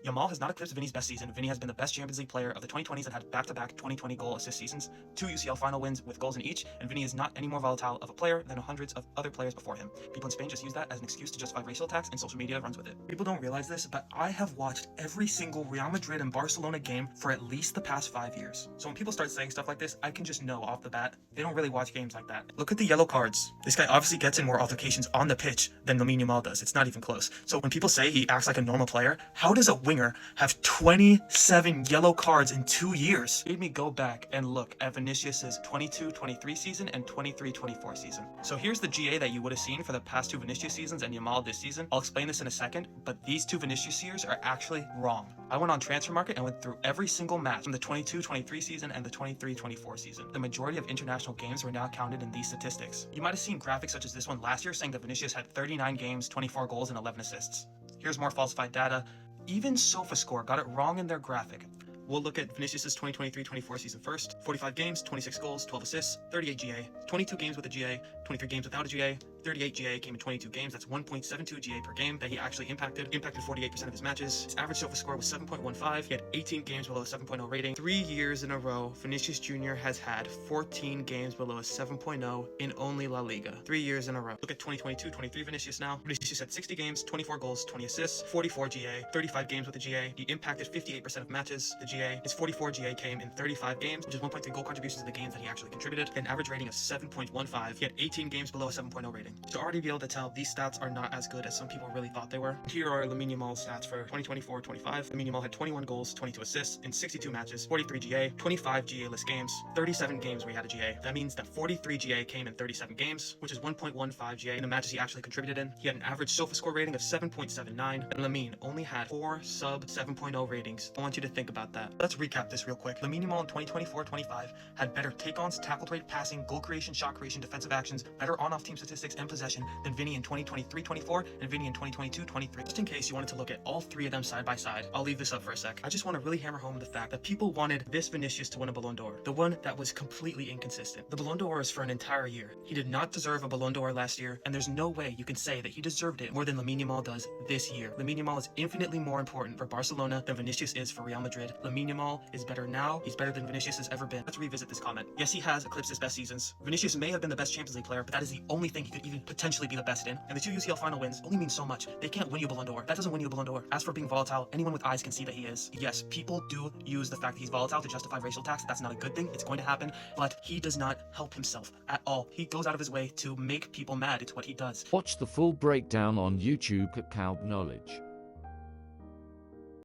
Yamal has not eclipsed Vini's best season. Vini has been the best Champions League player of the 2020s and had back-to-back 2020 goal assist seasons, 2 UCL final wins with goals in each, and Vini is not any more volatile of a player than hundreds of other players before him. People in Spain just use that as an excuse to justify racial attacks, and social media runs with it. People don't realize this, but I have watched every single Real Madrid and Barcelona game for at least the past 5 years. So when people start saying stuff like this, I can just know off the bat, they don't really watch games like that. Look at the yellow cards. This guy obviously gets in more altercations on the pitch than Lamine Yamal does. It's not even close. So when people say he acts like a normal player, how does a winger have 27 yellow cards in 2 years? Made me go back and look at Vinicius's 22-23 season and 23-24 season. So here's the GA that you would have seen for the past 2 Vinicius seasons and Yamal this season. I'll explain this in a second, but these 2 Vinicius years are actually wrong. I went on Transfer Market and went through every single match from the 22-23 season and the 23-24 season. The majority of international games were now counted in these statistics. You might have seen graphics such as this one last year saying that Vinicius had 39 games, 24 goals, and 11 assists. Here's more falsified data. Even SofaScore got it wrong in their graphic. We'll look at Vinicius' 2023-24 season first. 45 games, 26 goals, 12 assists, 38 GA, 22 games with a GA, 23 games without a GA, 38 GA came in 22 games. That's 1.72 GA per game that he actually impacted 48% of his matches. His average SofaScore was 7.15. He had 18 games below a 7.0 rating. 3 years in a row, Vinicius Jr. has had 14 games below a 7.0 in only La Liga. 3 years in a row. Look at 2022-23 Vinicius now. Vinicius had 60 games, 24 goals, 20 assists, 44 GA, 35 games with a GA. He impacted 58% of matches. The GA, his 44 GA came in 35 games, which is 1.3 goal contributions to the games that he actually contributed. An average rating of 7.15. He had 18 games below a 7.0 rating. So already be able to tell these stats are not as good as some people really thought they were. Here are Lamine Yamal's stats for 2024-25. Lamine Yamal had 21 goals, 22 assists in 62 matches, 43 GA, 25 GA-less games, 37 games where he had a GA. That means that 43 GA came in 37 games, which is 1.15 GA in the matches he actually contributed in. He had an average SofaScore rating of 7.79, and Lamine only had 4 sub 7.0 ratings. I want you to think about that. Let's recap this real quick. Lamine Yamal in 2024-25 had better take-ons, tackle rate, passing, goal creation, shot creation, defensive actions, better on-off team statistics, and possession than Vini in 2023-24 and Vini in 2022-23. Just in case you wanted to look at all 3 of them side by side, I'll leave this up for a sec. I just want to really hammer home the fact that people wanted this Vinicius to win a Ballon d'Or, the one that was completely inconsistent. The Ballon d'Or is for an entire year. He did not deserve a Ballon d'Or last year, and there's no way you can say that he deserved it more than Lamine Yamal does this year. Lamine Yamal is infinitely more important for Barcelona than Vinicius is for Real Madrid. Lamine Yamal is better now. He's better than Vinicius has ever been. Let's revisit this comment. Yes, he has eclipsed his best seasons. Vinicius may have been the best Champions League player, but that is the only thing he could even potentially be the best in. And the 2 UCL final wins only mean so much. They can't win you a Ballon d'Or. That doesn't win you a Ballon d'Or. As for being volatile, anyone with eyes can see that he is. Yes, people do use the fact that he's volatile to justify racial attacks. That's not a good thing. It's going to happen, but he does not help himself at all. He goes out of his way to make people mad. It's what he does. Watch the full breakdown on YouTube at Cloud Knowledge.